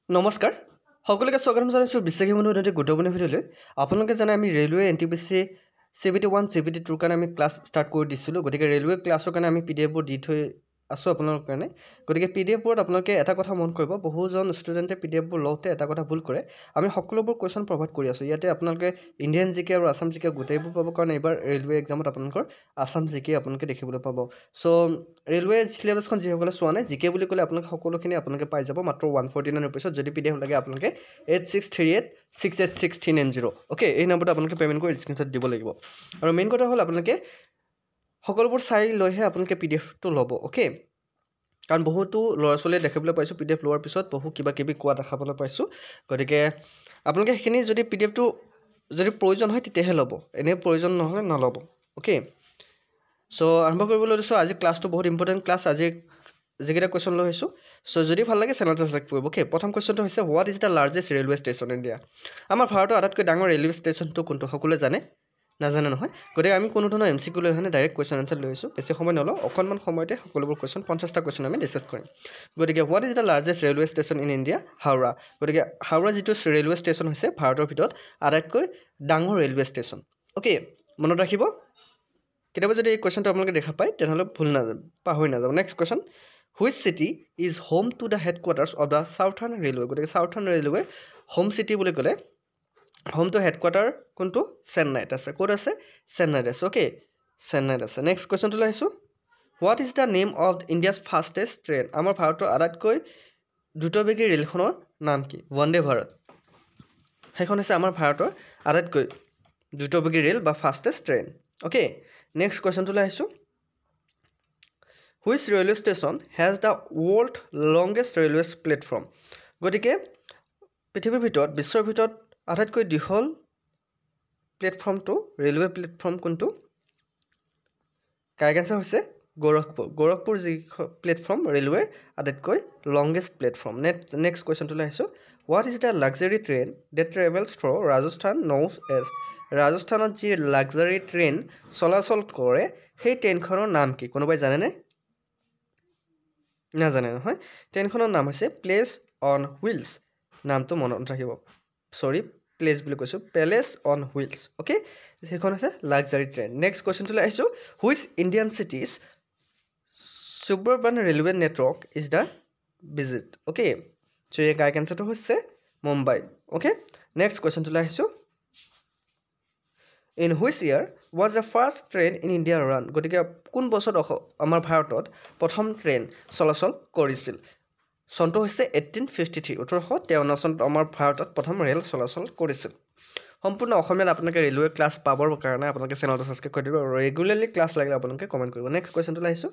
নমস্কাৰ সকলোকে স্বাগতম জনাইছোঁ বিশ্বাসী বন্ধু উন্নতি গুৰুত্বপূৰ্ণ ভিডিঅ'লৈ আপোনালোকে জানে আমি ৰেলৱে NTPC CBT1 CBT2 কাৰণে আমি ক্লাছ ষ্টাৰ্ট কৰি দিছিলোঁ গতিকে ৰেলৱে ক্লাছৰ কাৰণে আমি PDFবোৰ দি থৈ আছোঁ আপোনালোকৰ কাৰণে গতিকে PDFবোৰত আপোনালোকে এটা কথা মন কৰিব বহুজন ষ্টুডেণ্টে PDFবোৰ লওঁতে এটা কথা ভুল কৰে আমি সকলোবোৰ কুৱেশ্যন প্ৰভাইড কৰি আছোঁ ইয়াতে আপোনালোকে ইণ্ডিয়ান জিকে আৰু আছাম জিকে গোটেইবোৰ পাব কাৰণ এইবাৰ ৰেলৱে এক্সামত আপোনালোকৰ আছাম জিকে আপোনালোকে দেখিবলৈ পাব চ' ৰেলৱে চিলেবাছখন যিসকলে চোৱা নাই জিকে বুলি ক'লে আপোনালোকে সকলোখিনি আপোনালোকে পাই যাব মাত্ৰ 149 পিছত যদি PDF লাগে আপোনালোকে 8638686390 ওকে এই নম্বৰটো আপোনালোকে পে'মেণ্ট কৰি স্ক্ৰীনশ্বট দিব লাগিব আৰু মেইন কথা হ'ল আপোনালোকে সকলোবোৰ চাই লৈহে আপোনালোকে PDFটো ল'ব ওকে কাৰণ বহুতো ল'ৰা ছোৱালীয়ে দেখিবলৈ পাইছোঁ PDF লোৱাৰ পিছত বহু কিবা কিবি কোৱা দেখাবলৈ পাইছোঁ গতিকে আপোনালোকে সেইখিনি যদি PDFটো যদি প্ৰয়োজন হয় তেতিয়াহে ল'ব এনে প্ৰয়োজন নহ'লে নল'ব ওকে চ' আৰম্ভ কৰিবলৈ লৈছোঁ আজি ক্লাছটো বহুত ইম্পৰ্টেণ্ট ক্লাছ আজি যিকেইটা কুৱেশ্যন লৈ আহিছোঁ চ' যদি ভাল লাগে চেনেলটো ছাবস্ক্ৰাইব কৰিব ওকে প্ৰথম কুৱেশ্যনটো হৈছে what is the largest railway station in India আমাৰ ভাৰতৰ আটাইতকৈ ডাঙৰ ৰেলৱে ষ্টেচনটো কোনটো সকলোৱে জানে নাজানে নহয় গতিকে আমি কোনো ধৰণৰ MCQ লৈ অহা নাই ডাইৰেক্ট কুৱেশ্যন আনচাৰ লৈ আহিছোঁ বেছি সময় নলওঁ অকণমান সময়তে সকলোবোৰ কুৱেশ্যন 50টা কুৱেশ্যন আমি ডিছকাছ কৰিম গতিকে what is the largest railway station in India Howrah গতিকে হাওৰা যিটো ৰেলৱে ষ্টেচন হৈছে ভাৰতৰ ভিতৰত আটাইতকৈ ডাঙৰ ৰেলৱে ষ্টেচন ওকে মনত ৰাখিব কেতিয়াবা যদি এই কুৱেশ্যনটো আপোনালোকে দেখা পায় তেনেহ'লে পাহৰি নাযাব next question which city is home to the headquarters of the southern railway গতিকে চাউথাৰ্ণ ৰেলৱেৰ হোম চিটি বুলি ক'লে হোম টু হেডকোৱাৰ্টাৰ কোনটো চেন্নাইত আছে ক'ত আছে চেন্নাইত আছে ওকে চেন্নাইত আছে নেক্সট কুৱেশ্যনটো লৈ আহিছোঁ what is the name of India's fastest train আমাৰ ভাৰতৰ আটাইতকৈ দ্ৰুতবেগী ৰেলখনৰ নাম কি বন্দে ভাৰত সেইখন হৈছে আমাৰ ভাৰতৰ আটাইতকৈ দ্ৰুতবেগী ৰেল বা ফাষ্টেষ্ট ট্ৰেইন ওকে নেক্সট কুৱেশ্যনটো লৈ আহিছোঁ which railway station has the world longest railway platform গতিকে পৃথিৱীৰ ভিতৰত বিশ্বৰ ভিতৰত আটাইতকৈ দীঘল প্লেটফৰ্মটো ৰেলৱে প্লেটফৰ্ম কোনটো কাৰেক্ট এনচাৰ হৈছে গোৰখপুৰ যি প্লেটফৰ্ম ৰেলৱেৰ আটাইতকৈ লংগেষ্ট প্লেটফৰ্ম নেক্সট কুৱেশ্যনটো লৈ আহিছোঁ what is the luxury train that travels through Rajasthan known as ৰাজস্থানত যি লাক্সাৰী ট্ৰেইন চলাচল কৰে সেই ট্ৰেইনখনৰ নাম কি কোনোবাই জানেনে নাজানে নহয় ট্ৰেইনখনৰ নাম হৈছে প্লেচ অন হুইলছ নামটো মনত ৰাখিব চৰি প্লেচ বুলি কৈছোঁ পেলেচ অন হুইলছ ওকে সেইখন আছে লাক্সাৰী ট্ৰেইন নেক্সট কুৱেশ্যনটো লৈ আহিছোঁ which Indian cities suburban railway network is the biggest okay so' এই কাৰেক্ট এনচাৰটো হৈছে মুম্বাই ওকে নেক্সট কুৱেশ্যনটো লৈ আহিছোঁ in which year was the first train in India run গতিকে কোন বছৰত আমাৰ ভাৰতত প্ৰথম ট্ৰেইন চলাচল কৰিছিল চনটো হৈছে 1853 1853 চনত আমাৰ ভাৰতত প্ৰথম ৰেল চলাচল কৰিছিল সম্পূৰ্ণ অসমীয়াত আপোনালোকে ৰেলৱে ক্লাছ পাবৰ কাৰণে আপোনালোকে চেনেলটো ছাবস্ক্ৰাইব কৰি দিব আৰু ৰেগুলাৰলি ক্লাছ লাগিলে আপোনালোকে কমেণ্ট কৰিব নেক্সট কুৱেশ্যনটো আহিছোঁ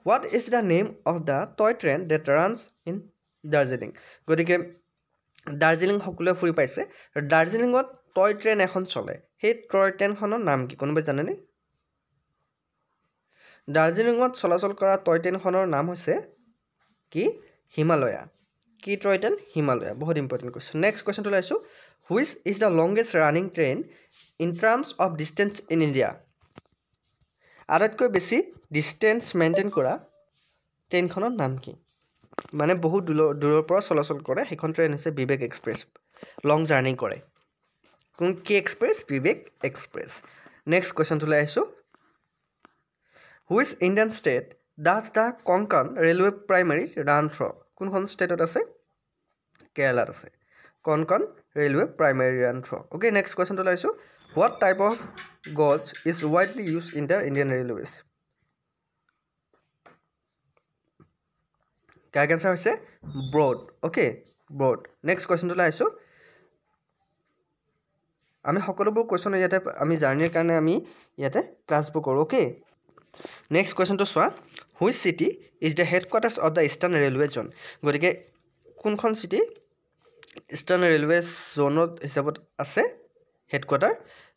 what is the name of the toy train that runs in Darjeeling গতিকে দাৰ্জিলিং সকলোৱে ফুৰি পাইছে দাৰ্জিলিঙত টয় ট্ৰেইন এখন চলে সেই টয় ট্ৰেইনখনৰ নাম কি কোনোবাই জানেনে দাৰ্জিলিঙত চলাচল কৰা টয় ট্ৰেইনখনৰ নাম হৈছে কি হিমালয়া কি টয় ট্ৰেইন হিমালয়া বহুত ইম্পৰ্টেণ্ট কুৱেশ্যন নেক্সট কুৱেশ্যনটো লৈ আহিছোঁ which is the longest running train in terms of distance in India আটাইতকৈ বেছি ডিষ্টেঞ্চ মেইনটেইন কৰা ট্ৰেইনখনৰ নাম কি মানে বহুত দূৰৰ পৰা চলাচল কৰে সেইখন ট্ৰেইন হৈছে বিবেক এক্সপ্ৰেছ লং জাৰ্ণি কৰে কি এক্সপ্ৰেছ বিবেক এক্সপ্ৰেছ নেক্সট কুৱেশ্যনটো লৈ আহিছোঁ which Indian state does the Konkan railway primarily run through কোনখন ষ্টেটত আছে কেৰালাত আছে Konkan railway primarily run through okay next কুৱেশ্যনটো লৈ আহিছোঁ what type of gauge is widely use in the Indian railways correct answer হৈছে ব্ৰড অ'কে ব্ৰড নেক্সট কুৱেশ্যনটো লৈ আহিছোঁ আমি সকলোবোৰ কুৱেশ্যন ইয়াতে আমি জাৰ্ণিৰ কাৰণে আমি ইয়াতে ক্লাছবোৰ কৰোঁ অ'কে নেক্সট কুৱেশ্যনটো চোৱা which city is the headquarters of the eastern railway zone গতিকে কোনখন চিটি ইষ্টাৰ্ণ ৰেলৱে জ'নত হিচাপত আছে হেডকোৱাৰ্টাৰ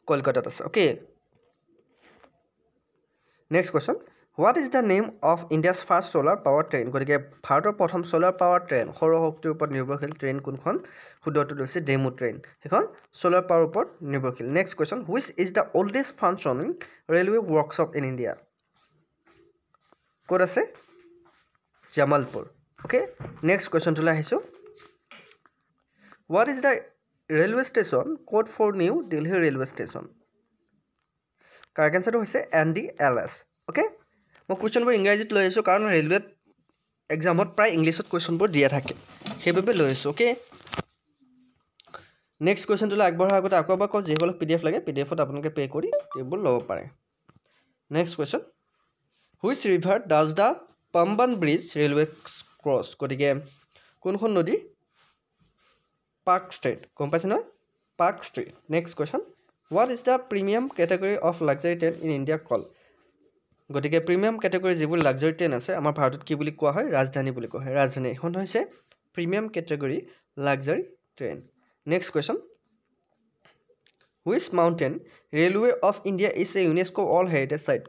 কলকাতাত আছে okay next question what is the name of India's first solar power train গতিকে ভাৰতৰ প্ৰথম ছ'লাৰ পাৱাৰ ট্ৰেইন সৌৰশক্তিৰ ওপৰত নিৰ্ভৰশীল ট্ৰেইন কোনখন শুদ্ধটো লৈছে ডেমু ট্ৰেইন সেইখন ছ'লাৰ পাৱাৰ ওপৰত নিৰ্ভৰশীল next question which is the oldest functioning railway workshop in India ক'ত আছে জামালপুৰ অ'কে নেক্সট কুৱেশ্যনটোলৈ আহিছোঁ What is the railway station code for New Delhi railway station? Correct answer হৈছে NDLS. Okay? মই কুৱেশ্যনবোৰ ইংৰাজীত লৈ আহিছোঁ কাৰণ ৰেলৱে এক্সামত প্ৰায় ইংলিছত কুৱেশ্যনবোৰ দিয়া থাকে সেইবাবে লৈ আহিছোঁ অ'কে নেক্সট কুৱেশ্যনটোলৈ আগবঢ়াৰ আগতে আকৌ এবাৰ কওঁ যিসকল PDF লাগে PDFত আপোনালোকে পে' কৰি এইবোৰ ল'ব পাৰে next question which river does the Pamban bridge railway cross গতিকে কোনখন নদী পাৰ্ক ষ্ট্ৰীট গম পাইছে নহয় park street next question what is the premium category of luxury train in India call গতিকে প্ৰিমিয়াম কেটেগৰী যিবোৰ লাক্সাৰী ট্ৰেইন আছে আমাৰ ভাৰতত কি বুলি কোৱা হয় ৰাজধানী বুলি কোৱা হয় ৰাজধানী এখন হৈছে premium category luxury train next question which mountain railway of India is a UNESCO world heritage site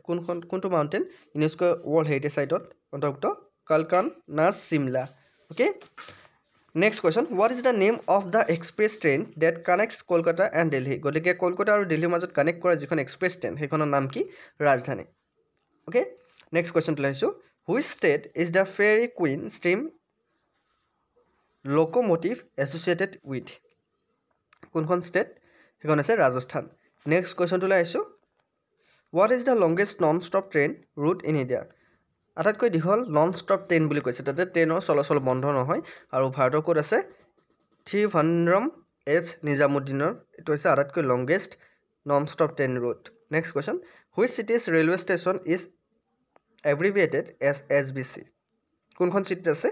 কোনটো মাউণ্টেইন ইউনেস্কো ৱৰ্ল্ড হেৰিটেজ চাইটত অন্তৰ্ভুক্ত কালকান নাচ Shimla okay next question what is the name of the express train that connects Kolkata and Delhi গতিকে কলকাতা আৰু দিল্লীৰ মাজত connect কৰা যিখন এক্সপ্ৰেছ ট্ৰেইন সেইখনৰ নাম কি ৰাজধানী অ'কে নেক্সট কুৱেশ্যনটো আহিছোঁ which state is the Fairy Queen steam locomotive associated with কোনখন ষ্টেট সেইখন আছে ৰাজস্থান নেক্সট কুৱেশ্যনটোলৈ আহিছোঁ what is the longest non stop train route in India আটাইতকৈ দীঘল নন ষ্টপ ট্ৰেইন বুলি কৈছে তাতে ট্ৰেইনৰ চলাচল বন্ধ নহয় আৰু ভাৰতৰ ক'ত আছে থ্ৰিভান্দ্ৰম H নিজামুদ্দিনৰ এইটো হৈছে আটাইতকৈ longest non stop train route next question which city's railway station is abbreviated as SBC কোনখন চিটিত আছে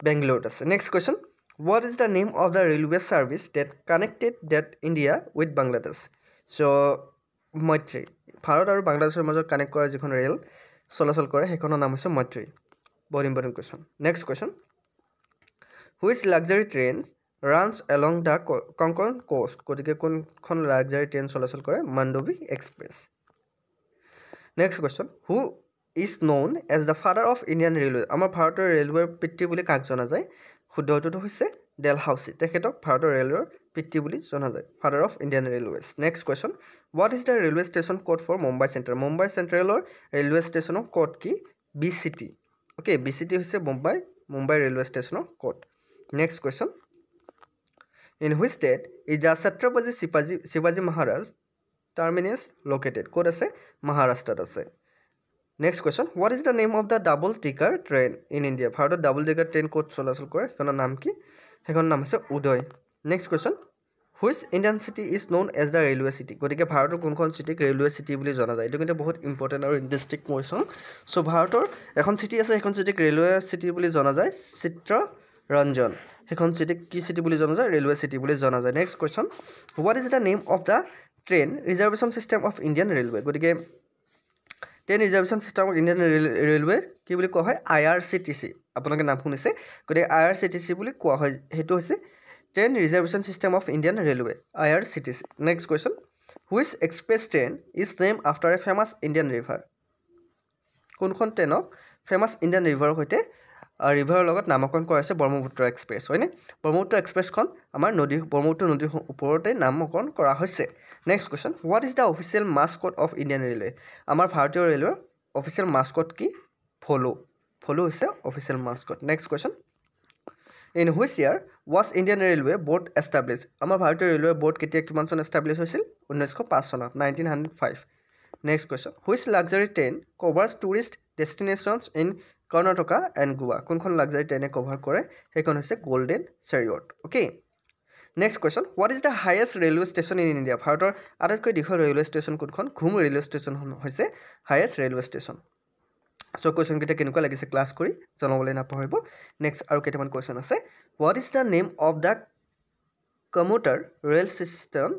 বেংগলোৰত আছে next question what is the name of the railway service that connected that India with Bangladesh so' Maitree Bharat আৰু বাংলাদেশৰ মাজত connect কৰা যিখন ৰেল চলাচল কৰে সেইখনৰ নাম হৈছে মৈত্ৰী বহুত important question next question which luxury trains runs along the Konkan coast গতিকে কোনখন লাক্সাৰী ট্ৰেইন চলাচল কৰে Mandovi express next question who is known as the father of Indian railway আমাৰ ভাৰতৰ ৰেলৱেৰ পিতৃ বুলি কাক জনা যায় শুদ্ধ উত্তৰটো হৈছে ডেলহাউচি তেখেতক ভাৰতৰ ৰেলৱেৰ পিতৃ বুলি জনা যায় father of Indian railways next question what is the railway station code for Mumbai চেণ্ট্ৰেলৰ ৰেলৱে ষ্টেচনৰ কোড কি BCT অ'কে BCT হৈছে মুম্বাই ৰেলৱে ষ্টেচনৰ code next question in which state is the Chhatrapati শিৱাজী মহাৰাজ টাৰ্মিনেছ লোকেটেড ক'ত আছে মহাৰাষ্ট্ৰত আছে next question what is the name of the double decker train in India ভাৰতত ডাবল টিকাৰ ট্ৰেইন ক'ত চলাচল কৰে সেইখনৰ নাম কি সেইখনৰ নাম হৈছে Uday next question which Indian city is known as the railway city গতিকে ভাৰতৰ কোনখন চিটিক ৰেলৱে চিটি বুলি জনা যায় এইটো কিন্তু বহুত ইম্পৰ্টেণ্ট আৰু ইণ্টাৰেষ্টিং কুৱেশ্যন চ' ভাৰতৰ এখন চিটি আছে সেইখন চিটিক ৰেলৱে চিটি বুলি জনা যায় চিত্ৰৰঞ্জন সেইখন চিটিক কি চিটি বুলি জনা যায় ৰেলৱে চিটি বুলি জনা যায় next question what is the name of the train reservation system of Indian railway গতিকে train reservation system of Indian railway কি বুলি কোৱা হয় IRCTC আপোনালোকে নাম শুনিছে গতিকে IRCTC বুলি কোৱা হয় সেইটো হৈছে train reservation system of Indian railway IRCTC next question which express train is name after A famous Indian river কোনখন ট্ৰেইনক ফেমাছ ইণ্ডিয়ান ৰিভাৰৰ সৈতে ৰিভাৰৰ লগত নামকৰণ কৰা হৈছে ব্ৰহ্মপুত্ৰ এক্সপ্ৰেছ হয়নে ব্ৰহ্মপুত্ৰ এক্সপ্ৰেছখন আমাৰ ব্ৰহ্মপুত্ৰ নদীৰ ওপৰতে নামকৰণ কৰা হৈছে next question what is the official Mascot of Indian railway আমাৰ ভাৰতীয় ৰেলৱেৰ অফিচিয়েল মাস্কট কি ফ'লো হৈছে official Mascot next question in which year was Indian railway board establish আমাৰ ভাৰতীয় ৰেলৱে ব'ৰ্ড কেতিয়া কিমান চন এষ্টাব্লিছ হৈছিল 1905 চনত 1905 next question which luxury train covers tourist destinations in Karnataka and Goa কোনখন লাক্সাৰী ট্ৰেইনে কভাৰ কৰে সেইখন হৈছে Golden Chariot okay next question what is the highest railway station in India ভাৰতৰ আটাইতকৈ দীঘল ৰেলৱে ষ্টেচন কোনখন ঘুম ৰেলৱে ষ্টেচনখন হৈছে হায়েষ্ট ৰেলৱে ষ্টেচন চ' কুৱেশ্যনকেইটা কেনেকুৱা লাগিছে ক্লাছ কৰি জনাবলৈ নাপাহৰিব নেক্সট আৰু কেইটামান কুৱেশ্যন আছে what is the name of the commuter rail system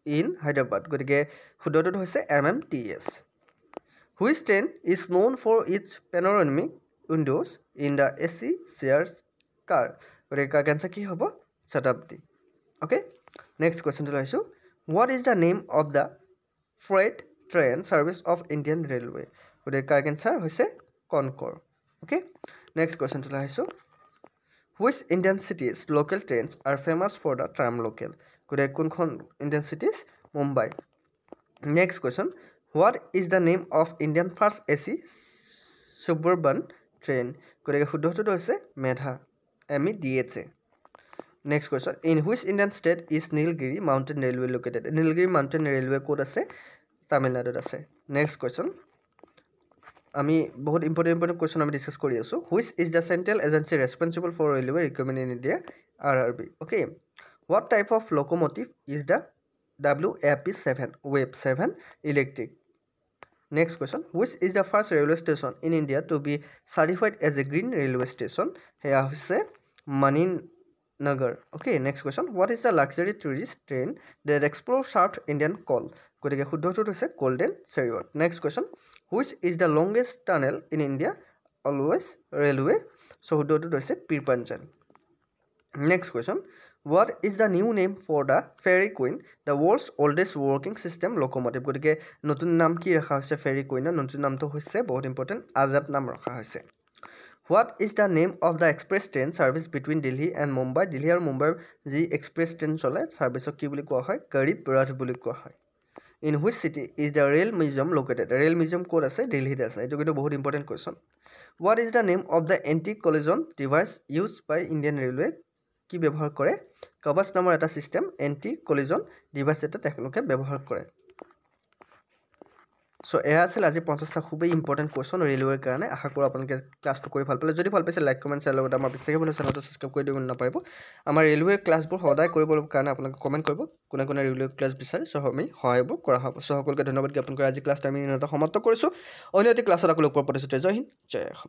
in Hyderabad গতিকে শুদ্ধটো হৈছে MMTS which train is known for its panoramic windows in the AC chairs car গতিকে কাৰ কেঞ্চাৰ কি হ'ব শতাব্দী অ'কে নেক্সট কুৱেশ্যনটো আহিছোঁ what is the name of the freight train service of Indian railway গতিকে কাৰ কেঞ্চাৰ হৈছে কনকৰ অ'কে নেক্সট কুৱেশ্যনটো আহিছোঁ which Indian cities local trains are famous for the term local গতিকে কোনখন Indian cities Mumbai next question what is the name of Indian first AC suburban train গতিকে শুদ্ধটো হৈছে মেধা MEDHA Next question. In which Indian state is Nilgiri Mountain Railway located? Nilgiri Mountain Railway ক'ত আছে? Tamil Nadu আছে. Next question. আমি বহুত important question আমি discuss কৰি আছো. Which is the central agency responsible for railway recruitment in India? RRB. Okay. What type of locomotive is the WAP7? WAP7 electric. Next question. Which is the first railway station in India to be certified as a green railway station? Here is Maninagar. Okay, next question. What is the luxury tourist train that explores South Indian coal? গতিকে শুদ্ধটো হৈছে Golden Chariot. Next question. Which is the longest tunnel in India? Always railway. So শুদ্ধটো হৈছে Pir Panjal. Next question. What is the new name for the Fairy Queen, the world's oldest working system locomotive? গতিকে নতুন নাম কি ৰাখা হৈছে Fairy Queen? নতুন নামটো হৈছে বহুত ইম্পৰ্টেণ্ট আজাদ নাম ৰাখা হৈছে. What is the name of the express train service between Delhi and Mumbai? Delhi আৰু মুম্বাইৰ যি এক্সপ্ৰেছ ট্ৰেইন চলে সাৰ্ভিসক কি বুলি কোৱা হয়? গৰীব ৰথ বুলি কোৱা হয়. In which city is the rail museum located? Rail museum ক'ত আছে? দিল্লীত আছে. এইটো কিন্তু বহুত important question. What is the name of the anti-collision device used by Indian Railway? কি ব্যৱহাৰ কৰে? কবচ নামৰ এটা সিস্টেম anti-collision device এটা তেওঁলোকে ব্যৱহাৰ কৰে. সো এয়া আছিল আজি 50টা খুবই ইম্পৰ্টেণ্ট কোৱেশ্চন ৰেলৱেৰ কাৰণে আশা কৰোঁ আপোনালোকে ক্লাছটো কৰি ভাল পালে যদি ভাল পাইছে লাইক কমেণ্ট শ্বেয়াৰ লগত আমাৰ বিশ্বাসী বন্ধু চেনেলটো সাবস্ক্ৰাইব কৰি দিব নাপাৰিব আমাৰ ৰেলৱে ক্লাছবোৰ সদায় কৰিবৰ কাৰণে আপোনালোকে কমেণ্ট কৰিব কোনে কোনে ৰেলৱে ক্লাছ বিচাৰে সো আমি সহায়বোৰ কৰা হ'ব সো সকলোকে ধন্যবাদ জ্ঞাপন কৰি আজি ক্লাছটো আমি সমাপ্ত কৰিছোঁ অন্য এটি ক্লাছত আকৌ লগ পোৱাৰ প্ৰতিশ্ৰুতি জয় হিন্দ জয় অসম